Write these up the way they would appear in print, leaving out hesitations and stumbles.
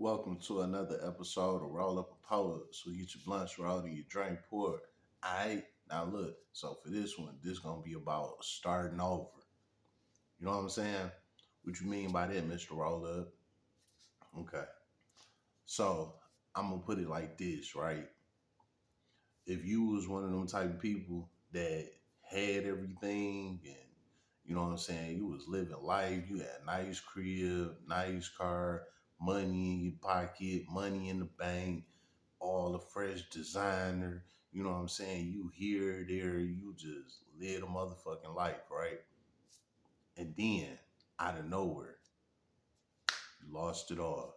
Welcome to another episode of Roll Up a Poet. So you get your blunts rolled and your drink poured. Alright, now look. So for this one, this gonna be about starting over. You know what I'm saying? What you mean by that, Mr. Roll Up? Okay. So I'm gonna put it like this, right? If you was one of them type of people that had everything and you know what I'm saying, you was living life, you had nice crib, nice car, money in your pocket, money in the bank, all the fresh designer, you know what I'm saying? You here, there, you just live a motherfucking life, right? And then out of nowhere, you lost it all.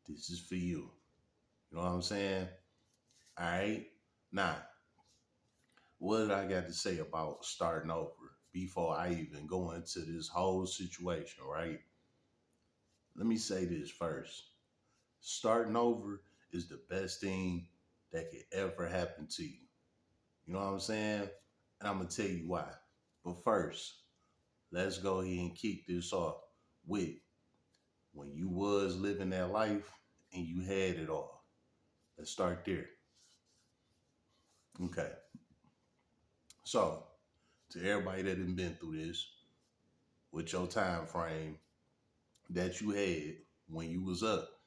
This is for you. You know what I'm saying? All right. Now, what did I got to say about starting over before I even go into this whole situation, right? Let me say this first. Starting over is the best thing that could ever happen to you. You know what I'm saying? And I'm gonna tell you why. But first, let's go ahead and kick this off with when you was living that life and you had it all. Let's start there. Okay. So, to everybody that done been through this, with your time frame that you had when you was up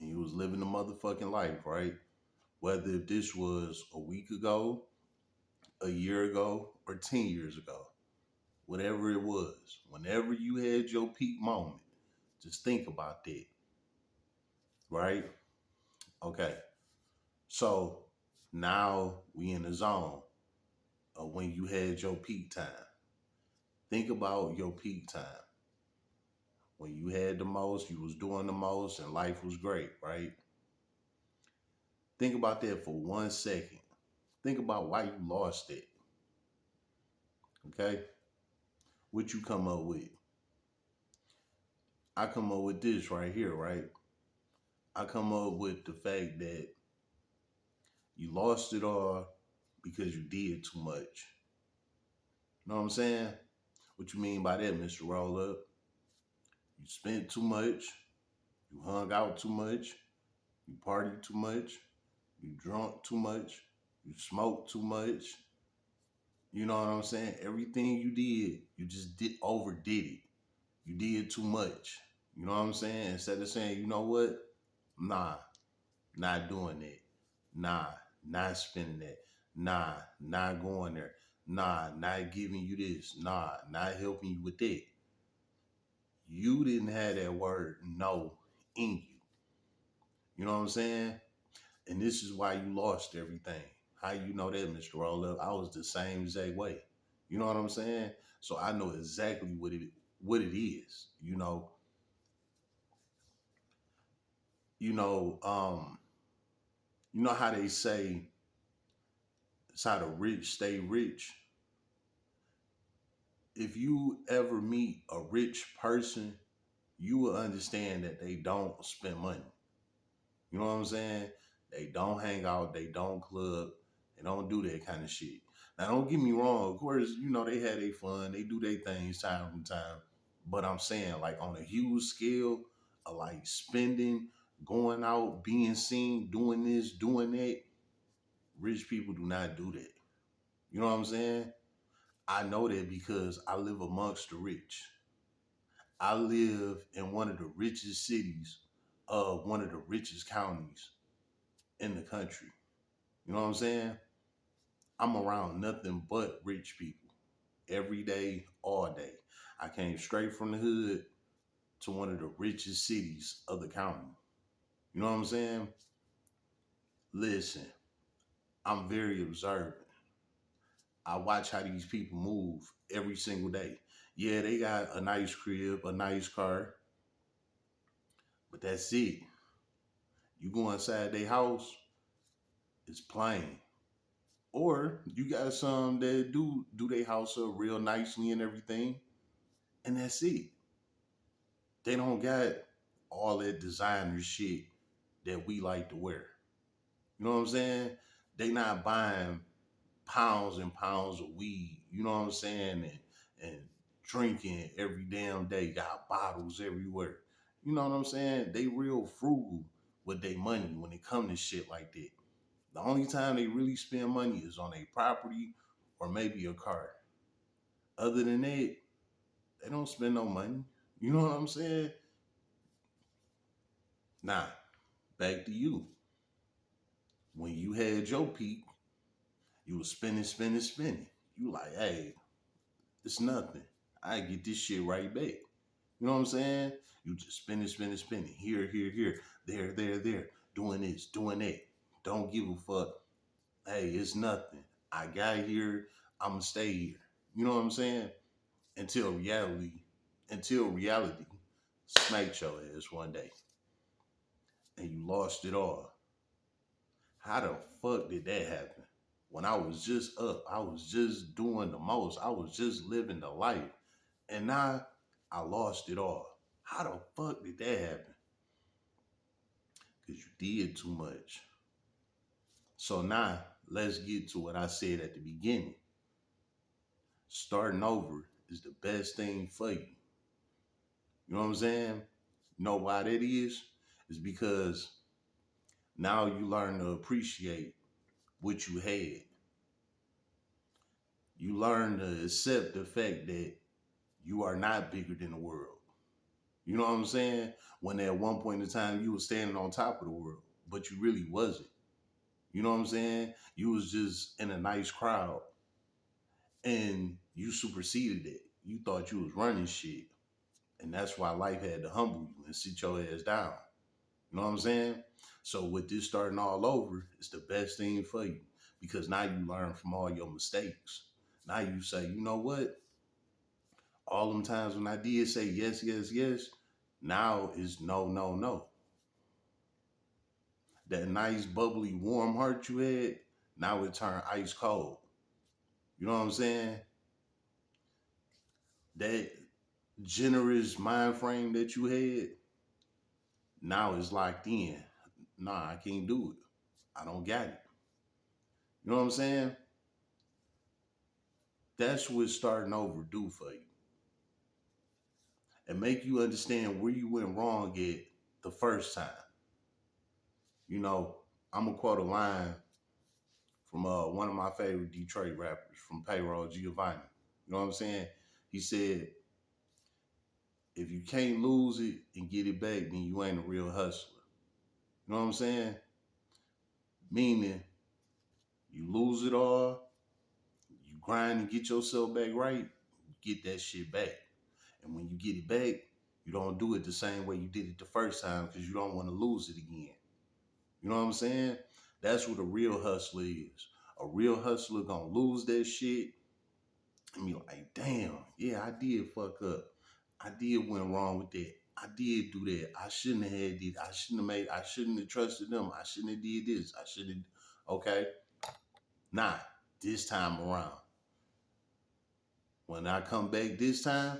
and you was living the motherfucking life, right? Whether if this was a week ago, a year ago, or 10 years ago, whatever it was, whenever you had your peak moment, just think about that, right? Okay. So now we in the zone of when you had your peak time. Think about your peak time. When you had the most, you was doing the most, and life was great, right? Think about that for 1 second. Think about why you lost it. Okay? What you come up with? I come up with this right here, right? I come up with the fact that you lost it all because you did too much. You know what I'm saying? What you mean by that, Mr. Roll Up? You spent too much, you hung out too much, you partied too much, you drunk too much, you smoked too much. You know what I'm saying? Everything you did, you just did overdid it. You did too much. You know what I'm saying? Instead of saying, you know what? Nah, not doing that. Nah, not spending that. Nah, not going there. Nah, not giving you this. Nah, not helping you with that. You didn't have that word no in you. You know what I'm saying? And this is why you lost everything. How you know that, Mr. Roll Up? I was the same exact way. You know what I'm saying? So I know exactly what it is. You know, you know how they say it's how the rich stay rich. If you ever meet a rich person, you will understand that they don't spend money. You know what I'm saying? They don't hang out, they don't club, they don't do that kind of shit. Now, don't get me wrong. Of course, they had their fun, they do their things time from time. But I'm saying, like on a huge scale of like spending, going out, being seen, doing this, doing that, rich people do not do that. You know what I'm saying? I know that because I live amongst the rich. I live in one of the richest cities of one of the richest counties in the country. You know what I'm saying? I'm around nothing but rich people every day, all day. I came straight from the hood to one of the richest cities of the county. You know what I'm saying? Listen, I'm very observant. I watch how these people move every single day. Yeah, they got a nice crib, a nice car, but that's it. You go inside their house, it's plain. Or you got some that do their house up real nicely and everything, and that's it. They don't got all that designer shit that we like to wear. You know what I'm saying? They not buying pounds and pounds of weed. You know what I'm saying? And drinking every damn day. Got bottles everywhere. You know what I'm saying? They real frugal with their money when it come to shit like that. The only time they really spend money is on a property or maybe a car. Other than that, they don't spend no money. You know what I'm saying? Nah, back to you. When you had your peak, you was spending, spending, spending. You like, hey, it's nothing. I get this shit right back. You know what I'm saying? You just spending, spending, spending. Here, here, here. There. Doing this, doing that. Don't give a fuck. Hey, it's nothing. I got here. I'ma stay here. You know what I'm saying? Until reality smacked your ass one day and you lost it all. How the fuck did that happen? When I was just up, I was just doing the most, I was just living the life, and now I lost it all. How the fuck did that happen? Because you did too much. So now let's get to what I said at the beginning. Starting over is the best thing for you. You know what I'm saying? You know why that is? It's because now you learn to appreciate what you had. You learn to accept the fact that you are not bigger than the world. You know what I'm saying? When at one point in time you were standing on top of the world, but you really wasn't. You know what I'm saying? You was just in a nice crowd and you superseded it. You thought you was running shit. And that's why life had to humble you and sit your ass down. You know what I'm saying? So with this starting all over, it's the best thing for you because now you learn from all your mistakes. Now you say, you know what? All them times when I did say yes, yes, yes, now is no, no, no. That nice, bubbly, warm heart you had, now it turned ice cold. You know what I'm saying? That generous mind frame that you had, now it's locked in. Nah, I can't do it. I don't got it. You know what I'm saying? That's what starting over do for you. And make you understand where you went wrong at the first time. You know, I'm gonna quote a line from one of my favorite Detroit rappers from Payroll Giovanni. You know what I'm saying? He said, if you can't lose it and get it back, then you ain't a real hustler. You know what I'm saying? Meaning, you lose it all, you grind and get yourself back right, you get that shit back. And when you get it back, you don't do it the same way you did it the first time because you don't want to lose it again. You know what I'm saying? That's what a real hustler is. A real hustler gonna lose that shit and be like, damn, yeah, I did fuck up. I did went wrong with that. I did do that. I shouldn't have had it. I shouldn't have trusted them. I shouldn't have did this. I should have okay. Nah, this time around. When I come back this time,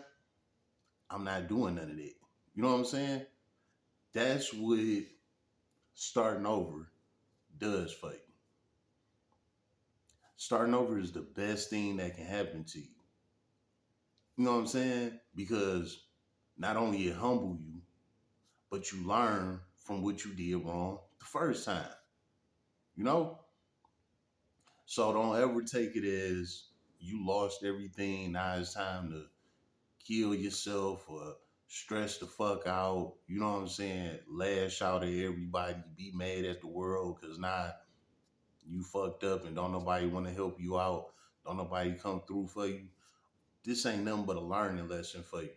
I'm not doing none of that. You know what I'm saying? That's what starting over does for you. Starting over is the best thing that can happen to you. You know what I'm saying? Because not only it humble you, but you learn from what you did wrong the first time. You know? So don't ever take it as you lost everything. Now it's time to kill yourself or stress the fuck out. You know what I'm saying? Lash out at everybody, be mad at the world because now you fucked up and don't nobody want to help you out. Don't nobody come through for you. This ain't nothing but a learning lesson for you.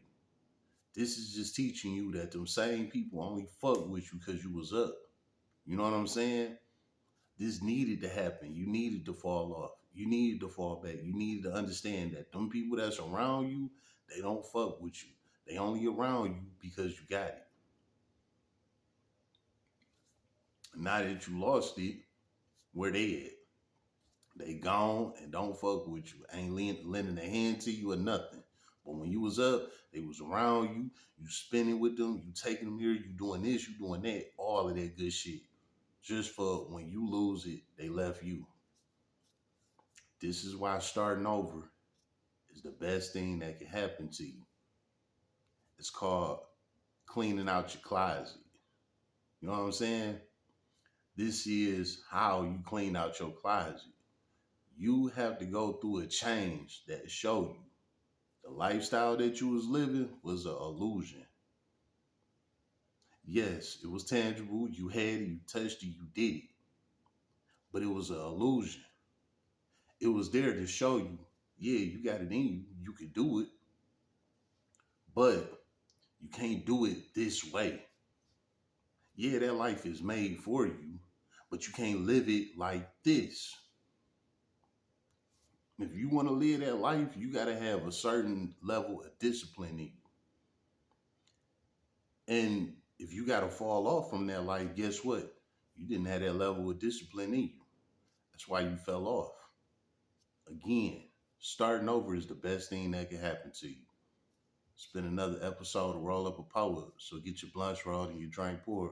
This is just teaching you that them same people only fuck with you because you was up. You know what I'm saying? This needed to happen. You needed to fall off. You needed to fall back. You needed to understand that them people that's around you, they don't fuck with you. They only around you because you got it. Now that you lost it, where they at? They gone and don't fuck with you. Ain't lending a hand to you or nothing. But when you was up, they was around you. You spending with them. You taking them here. You doing this. You doing that. All of that good shit. Just for when you lose it, they left you. This is why starting over is the best thing that can happen to you. It's called cleaning out your closet. You know what I'm saying? This is how you clean out your closet. You have to go through a change that show you the lifestyle that you was living was an illusion. Yes, it was tangible. You had it, you touched it, you did it. But it was an illusion. It was there to show you, yeah, you got it in you. You can do it, but you can't do it this way. Yeah, that life is made for you, but you can't live it like this. If you want to live that life, you got to have a certain level of discipline in you. And if you got to fall off from that life, guess what? You didn't have that level of discipline in you. That's why you fell off. Again, starting over is the best thing that can happen to you. It's been another episode of Roll Up a Poet. So get your blunts rolled and your drink poured.